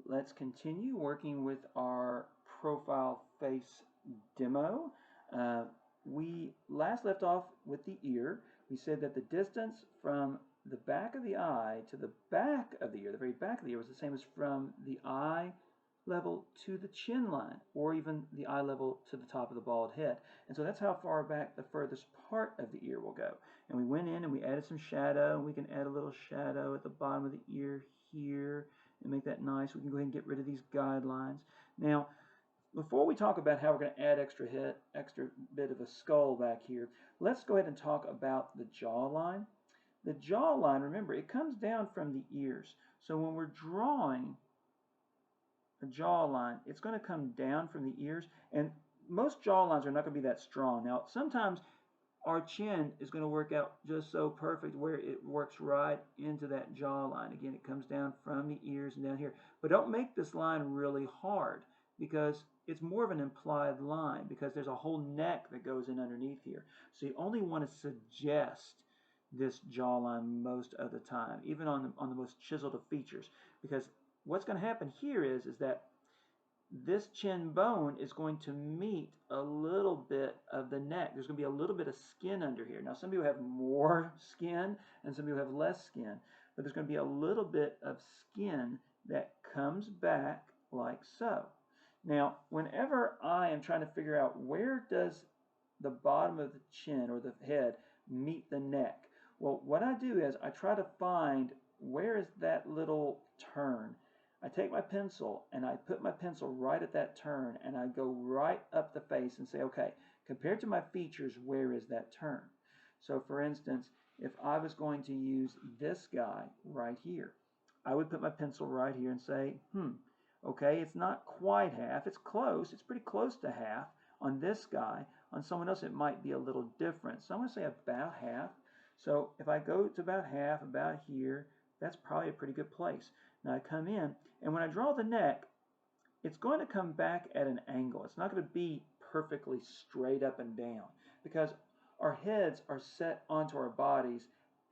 let's continue working with our profile face demo. We last left off with the ear. We said that the distance from the back of the eye to the back of the ear, the very back of the ear, was the same as from the eye level to the chin line, or even the eye level to the top of the bald head. And so that's how far back the furthest part of the ear will go. And we went in and we added some shadow, and we can add a little shadow at the bottom of the ear here and make that nice. We can go ahead and get rid of these guidelines. Now, before we talk about how we're going to add extra bit of a skull back here, let's go ahead and talk about the jawline. The jawline, remember, it comes down from the ears. So when we're drawing a jawline, it's going to come down from the ears, and most jawlines are not going to be that strong. Now, sometimes our chin is going to work out just so perfect where it works right into that jawline. Again, it comes down from the ears and down here. But don't make this line really hard, because it's more of an implied line, because there's a whole neck that goes in underneath here. So you only want to suggest this jawline most of the time, even on the most chiseled of features, because what's going to happen here is that this chin bone is going to meet a little bit of the neck. There's going to be a little bit of skin under here. Now, some people have more skin and some people have less skin, but there's going to be a little bit of skin that comes back like so. Now, whenever I am trying to figure out where does the bottom of the chin or the head meet the neck, well, what I do is I try to find where is that little turn. I take my pencil and I put my pencil right at that turn, and I go right up the face and say, okay, compared to my features, where is that turn? So for instance, if I was going to use this guy right here, I would put my pencil right here and say, okay, it's not quite half, it's close, it's pretty close to half on this guy. On someone else it might be a little different. So I'm going to say about half. So if I go to about half, about here, that's probably a pretty good place. Now I come in, and when I draw the neck, it's going to come back at an angle. It's not going to be perfectly straight up and down, because our heads are set onto our bodies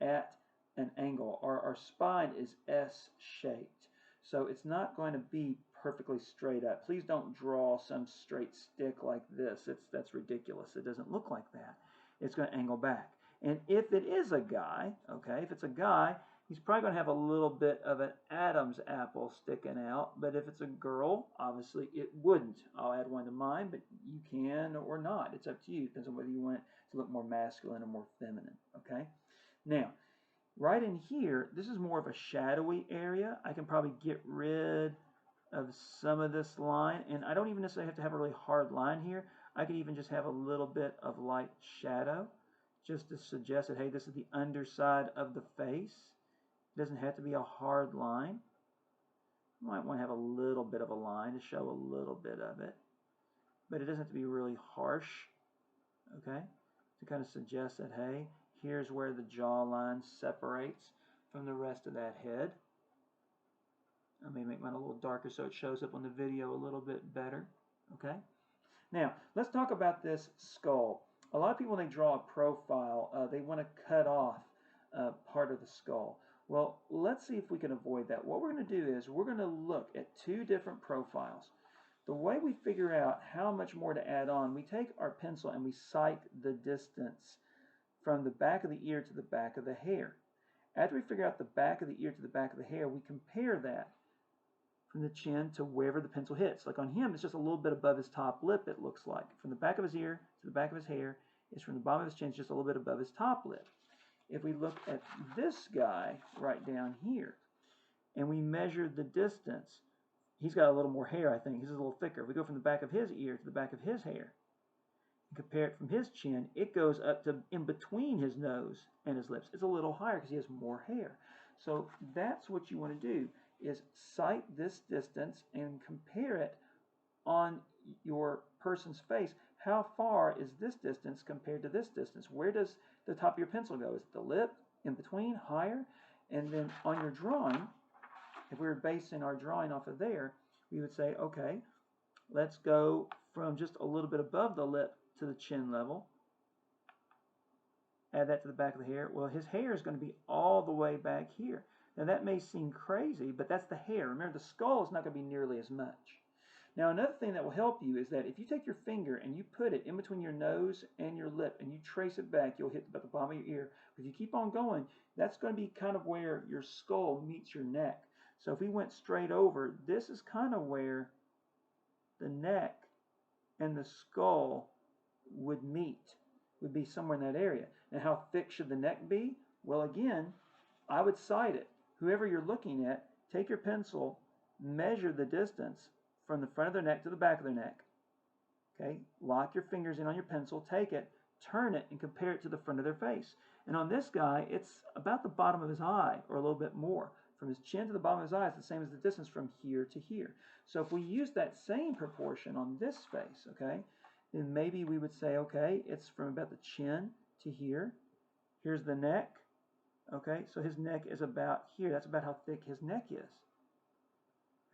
at an angle. Our spine is S-shaped, so it's not going to be perfectly straight up. Please don't draw some straight stick like this. That's ridiculous. It doesn't look like that. It's going to angle back. And if it is a guy, okay, if it's a guy, he's probably going to have a little bit of an Adam's apple sticking out. But if it's a girl, obviously it wouldn't. I'll add one to mine, but you can or not. It's up to you. It depends on whether you want it to look more masculine or more feminine, okay? Now, right in here, this is more of a shadowy area. I can probably get rid of some of this line, and I don't even necessarily have to have a really hard line here. I could even just have a little bit of light shadow, just to suggest that, hey, this is the underside of the face. It doesn't have to be a hard line. You might want to have a little bit of a line to show a little bit of it, but it doesn't have to be really harsh, okay, to kind of suggest that, hey, here's where the jawline separates from the rest of that head. I may make mine a little darker so it shows up on the video a little bit better, okay? Now, let's talk about this skull. A lot of people, when they draw a profile, they want to cut off part of the skull. Well, let's see if we can avoid that. What we're going to do is we're going to look at two different profiles. The way we figure out how much more to add on, we take our pencil and we sight the distance from the back of the ear to the back of the hair. After we figure out the back of the ear to the back of the hair, we compare that from the chin to wherever the pencil hits. Like on him, it's just a little bit above his top lip, it looks like. From the back of his ear to the back of his hair is from the bottom of his chin, just a little bit above his top lip. If we look at this guy right down here, and we measure the distance, he's got a little more hair, I think. He's a little thicker. If we go from the back of his ear to the back of his hair, and compare it from his chin, it goes up to in between his nose and his lips. It's a little higher because he has more hair. So that's what you want to do, is sight this distance and compare it on your person's face. How far is this distance compared to this distance? Where does the top of your pencil go? Is it the lip, in between, higher? And then on your drawing, if we were basing our drawing off of there, we would say, okay, let's go from just a little bit above the lip to the chin level. Add that to the back of the hair. Well, his hair is going to be all the way back here. Now that may seem crazy, but that's the hair. Remember, the skull is not going to be nearly as much. Now another thing that will help you is that if you take your finger and you put it in between your nose and your lip and you trace it back, you'll hit about the bottom of your ear. If you keep on going, that's going to be kind of where your skull meets your neck. So if we went straight over, this is kind of where the neck and the skull would meet, would be somewhere in that area. And how thick should the neck be? Well, again, I would sight it. Whoever you're looking at, take your pencil, measure the distance from the front of their neck to the back of their neck. Okay, lock your fingers in on your pencil, take it, turn it, and compare it to the front of their face. And on this guy, it's about the bottom of his eye, or a little bit more. From his chin to the bottom of his eye is the same as the distance from here to here. So if we use that same proportion on this face, okay, then maybe we would say, okay, it's from about the chin to here. Here's the neck. Okay, so his neck is about here. That's about how thick his neck is.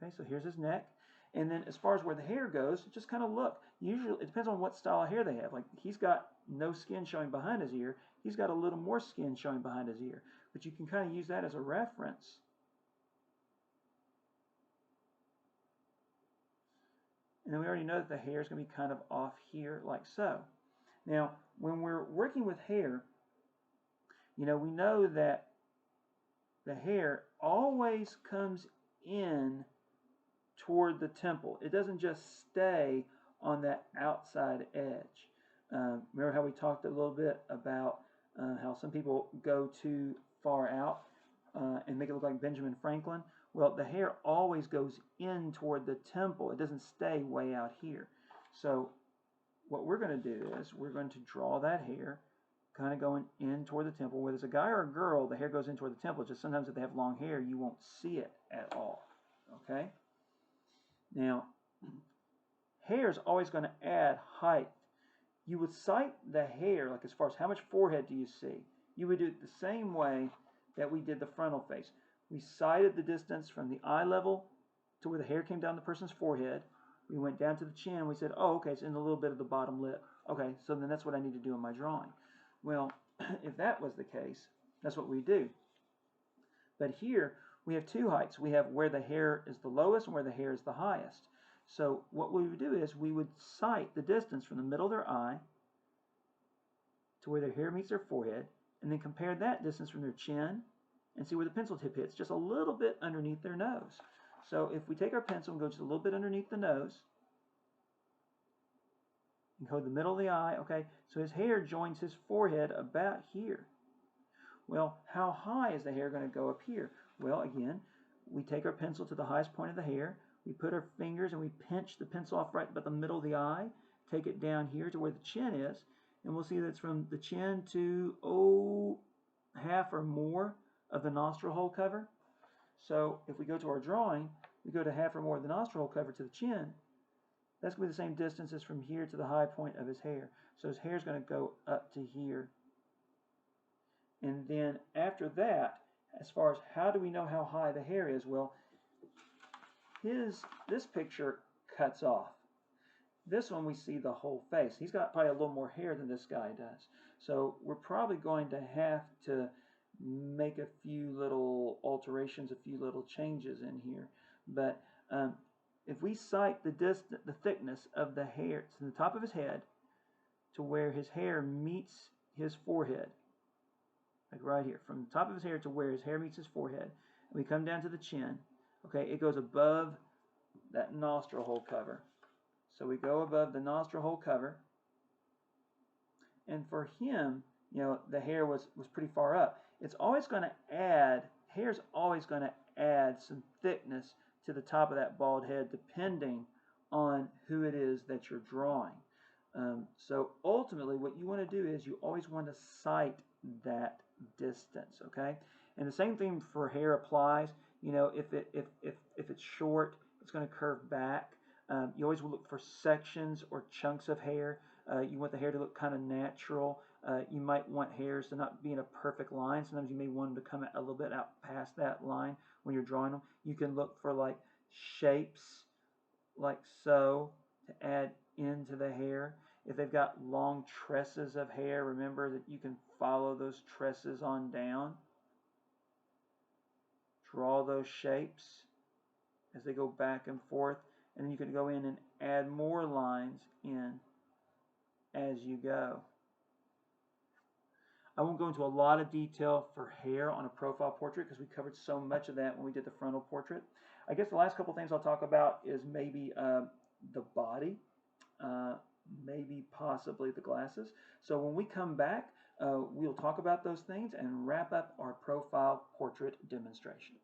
Okay, so here's his neck. And then as far as where the hair goes, just kind of look. Usually, it depends on what style of hair they have. Like, he's got no skin showing behind his ear. He's got a little more skin showing behind his ear. But you can kind of use that as a reference. And then we already know that the hair is going to be kind of off here, like so. Now, when we're working with hair, you know, we know that the hair always comes in toward the temple. It doesn't just stay on that outside edge. Remember how we talked a little bit about how some people go too far out and make it look like Benjamin Franklin? Well, the hair always goes in toward the temple. It doesn't stay way out here. So what we're going to do is we're going to draw that hair kind of going in toward the temple. Whether it's a guy or a girl, the hair goes in toward the temple. Just sometimes if they have long hair, you won't see it at all. Okay? Now, hair is always going to add height. You would sight the hair, like as far as how much forehead do you see? You would do it the same way that we did the frontal face. We sighted the distance from the eye level to where the hair came down the person's forehead. We went down to the chin. We said, oh, okay, it's in a little bit of the bottom lip. Okay, so then that's what I need to do in my drawing. Well, if that was the case, that's what we do. But here, we have two heights. We have where the hair is the lowest and where the hair is the highest. So what we would do is we would sight the distance from the middle of their eye to where their hair meets their forehead, and then compare that distance from their chin and see where the pencil tip hits, just a little bit underneath their nose. So if we take our pencil and go just a little bit underneath the nose, and go to the middle of the eye, okay, so his hair joins his forehead about here. Well, how high is the hair going to go up here? Well, again, we take our pencil to the highest point of the hair, we put our fingers and we pinch the pencil off right about the middle of the eye, take it down here to where the chin is, and we'll see that it's from the chin to, half or more of the nostril hole cover. So if we go to our drawing, we go to half or more of the nostril hole cover to the chin, that's going to be the same distance as from here to the high point of his hair. So his hair is going to go up to here. And then after that, as far as how do we know how high the hair is? Well, this picture cuts off. This one we see the whole face. He's got probably a little more hair than this guy does. So we're probably going to have to make a few little alterations, a few little changes in here. But if we sight the thickness of the hair to the top of his head to where his hair meets his forehead, like right here, from the top of his hair to where his hair meets his forehead, and we come down to the chin, okay, it goes above that nostril hole cover. So we go above the nostril hole cover, and for him, you know, the hair was pretty far up. It's always going to add, hair's always going to add some thickness to the top of that bald head depending on who it is that you're drawing. So ultimately what you want to do is you always want to sight that distance, okay? And the same thing for hair applies. You know, if it's short, it's going to curve back. You always will look for sections or chunks of hair. You want the hair to look kind of natural. You might want hairs to not be in a perfect line. Sometimes you may want them to come a little bit out past that line when you're drawing them. You can look for like shapes like so to add into the hair. If they've got long tresses of hair, remember that you can follow those tresses on down. draw those shapes as they go back and forth, and then you can go in and add more lines in as you go. I won't go into a lot of detail for hair on a profile portrait because we covered so much of that when we did the frontal portrait. I guess the last couple things I'll talk about is maybe the body, maybe possibly the glasses. So when we come back, we'll talk about those things and wrap up our profile portrait demonstration.